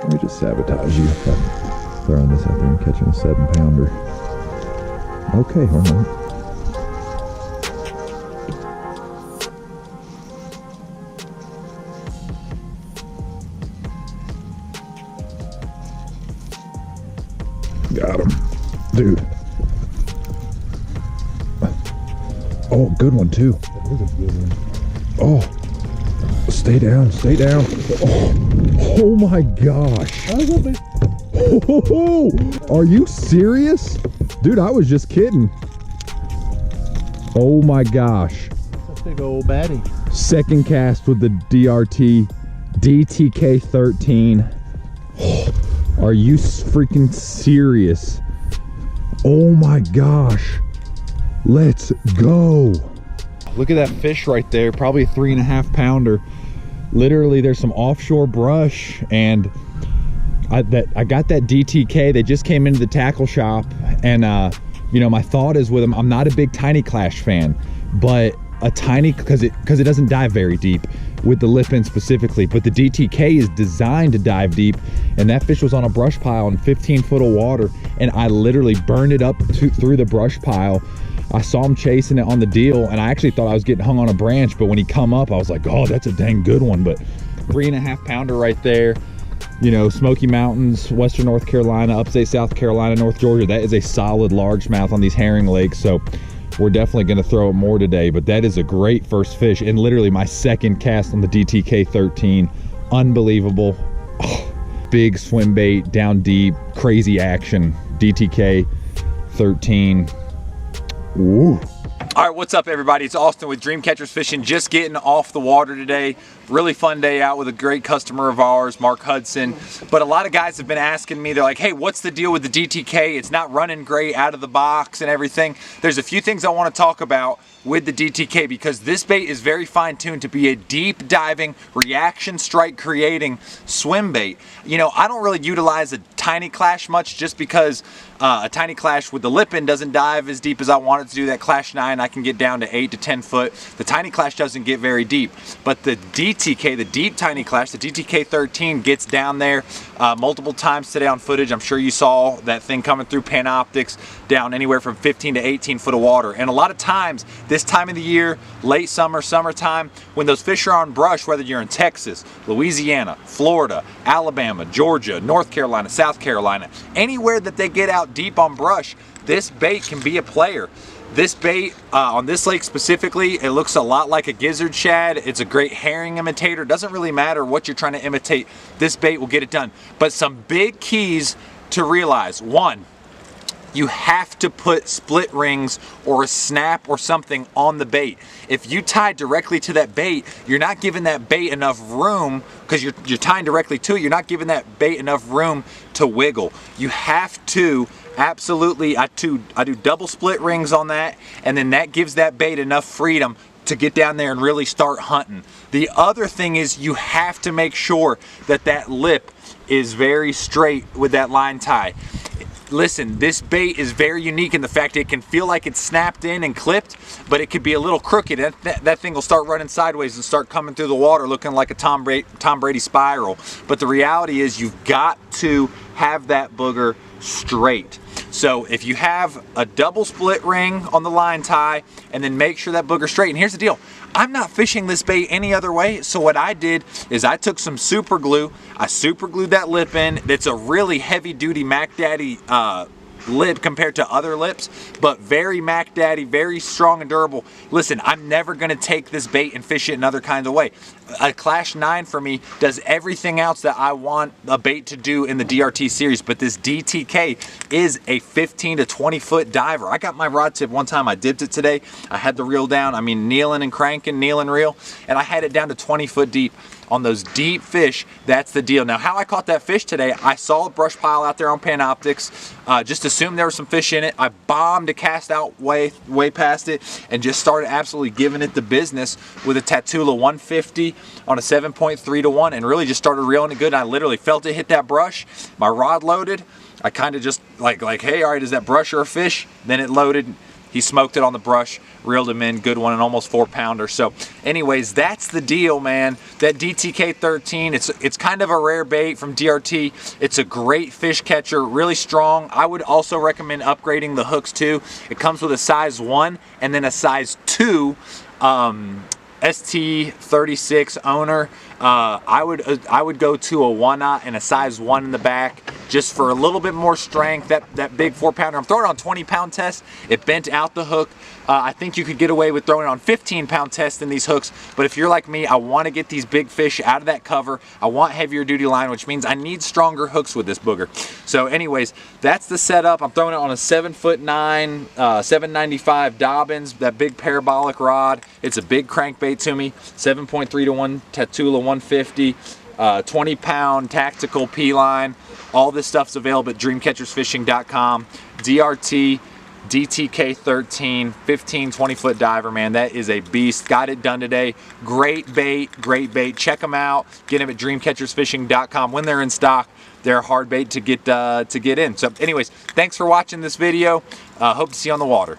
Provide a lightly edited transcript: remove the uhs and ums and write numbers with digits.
Let me just sabotage you by throwing this out there and catching a 7-pounder. Okay, hold on. Got him. Dude. Oh, good one too. That is a good one. Oh, stay down, stay down. Oh my gosh. Oh, are you serious? Dude, I was just kidding. Oh my gosh. That's a big old baddie. Second cast with the DRT DTK13. Are you freaking serious? Oh my gosh. Let's go. Look at that fish right there, probably a 3.5 pounder. Literally, there's some offshore brush, and I got that DTK. They just came into the tackle shop, and you know, my thought is with them, I'm not a big Tiny Klash fan, but a tiny, because it doesn't dive very deep with the lip end specifically, but the DTK is designed to dive deep, and that fish was on a brush pile in 15 foot of water, and I literally burned it up through the brush pile. I saw him chasing it on the deal, and I actually thought I was getting hung on a branch, but when he come up, I was like, oh, that's a dang good one. But 3.5 pounder right there. You know, Smoky Mountains, Western North Carolina, upstate South Carolina, North Georgia, that is a solid largemouth on these herring lakes. So we're definitely going to throw it more today, but that is a great first fish, and literally my second cast on the DTK13. Unbelievable. Oh, big swim bait, down deep, crazy action. DTK13. Woo. All right, what's up everybody? It's Austin with Dream Catchers Fishing, just getting off the water today. Really fun day out with a great customer of ours, Mark Hudson. But a lot of guys have been asking me, they're like, hey, what's the deal with the DTK? It's not running great out of the box and everything. There's a few things I want to talk about with the DTK, because this bait is very fine-tuned to be a deep diving, reaction strike creating swim bait. You know, I don't really utilize a Tiny Klash much, just because a Tiny Klash with the lip end doesn't dive as deep as I want it to do. That Klash 9, I can get down to 8 to 10 foot. The Tiny Klash doesn't get very deep, but the DTK, the deep Tiny Klash, the DTK13 gets down there multiple times today on footage. I'm sure you saw that thing coming through Panoptics, down anywhere from 15 to 18 foot of water. And a lot of times, this time of the year, late summer, summertime, when those fish are on brush, whether you're in Texas, Louisiana, Florida, Alabama, Georgia, North Carolina, South Carolina, anywhere that they get out deep on brush, this bait can be a player. This bait, on this lake specifically, it looks a lot like a gizzard shad. It's a great herring imitator. Doesn't really matter what you're trying to imitate, this bait will get it done. But some big keys to realize. One, you have to put split rings or a snap or something on the bait. If you tie directly to that bait, you're not giving that bait enough room, because you're tying directly to it, you're not giving that bait enough room to wiggle. You have to absolutely, I do double split rings on that, and then that gives that bait enough freedom to get down there and really start hunting. The other thing is, you have to make sure that that lip is very straight with that line tie. Listen, this bait is very unique in the fact it can feel like it's snapped in and clipped, but it could be a little crooked. That thing will start running sideways and start coming through the water looking like a Tom Brady spiral. But the reality is, you've got to have that booger straight. So if you have a double split ring on the line tie, and then make sure that booger's straight. And here's the deal, I'm not fishing this bait any other way, so what I did is I took some super glue, I super glued that lip in. It's a really heavy duty Mac Daddy lip compared to other lips, but very Mac Daddy, very strong and durable. Listen, I'm never gonna take this bait and fish it another kind of way. A Klash 9 for me does everything else that I want a bait to do in the DRT series, but this DTK is a 15 to 20 foot diver. I got my rod tip one time, I dipped it today, I had the reel down, I mean kneeling and cranking, kneel and reel, and I had it down to 20 foot deep. On those deep fish, that's the deal. Now, how I caught that fish today, I saw a brush pile out there on Panoptics, just assumed there was some fish in it. I bombed a cast out way past it, and just started absolutely giving it the business with a Tatula 150 on a 7.3 to 1, and really just started reeling it good. And I literally felt it hit that brush, my rod loaded, I kind of just like, hey, all right, is that brush or a fish? Then it loaded, He smoked it on the brush, reeled him in, good one, an almost 4-pounder. So anyways, that's the deal, man. That DTK13, it's kind of a rare bait from DRT. It's a great fish catcher, really strong. I would also recommend upgrading the hooks too. It comes with a size 1 and then a size 2 ST36 owner. I would go to a 1/0 and a size 1 in the back, just for a little bit more strength. That big 4-pounder, I'm throwing it on 20-pound test. It bent out the hook. I think you could get away with throwing it on 15-pound test in these hooks, but if you're like me, I want to get these big fish out of that cover. I want heavier duty line, which means I need stronger hooks with this booger. So anyways, that's the setup. I'm throwing it on a 7'9", 795 Dobbins, that big parabolic rod. It's a big crankbait to me, 7.3 to 1 Tatula 150, 20-pound tactical P-line. All this stuff's available at dreamcatchersfishing.com. DRT, DTK13, 15, 20-foot diver, man. That is a beast. Got it done today. Great bait, great bait. Check them out. Get them at dreamcatchersfishing.com. When they're in stock, they're a hard bait to get in. So anyways, thanks for watching this video. Hope to see you on the water.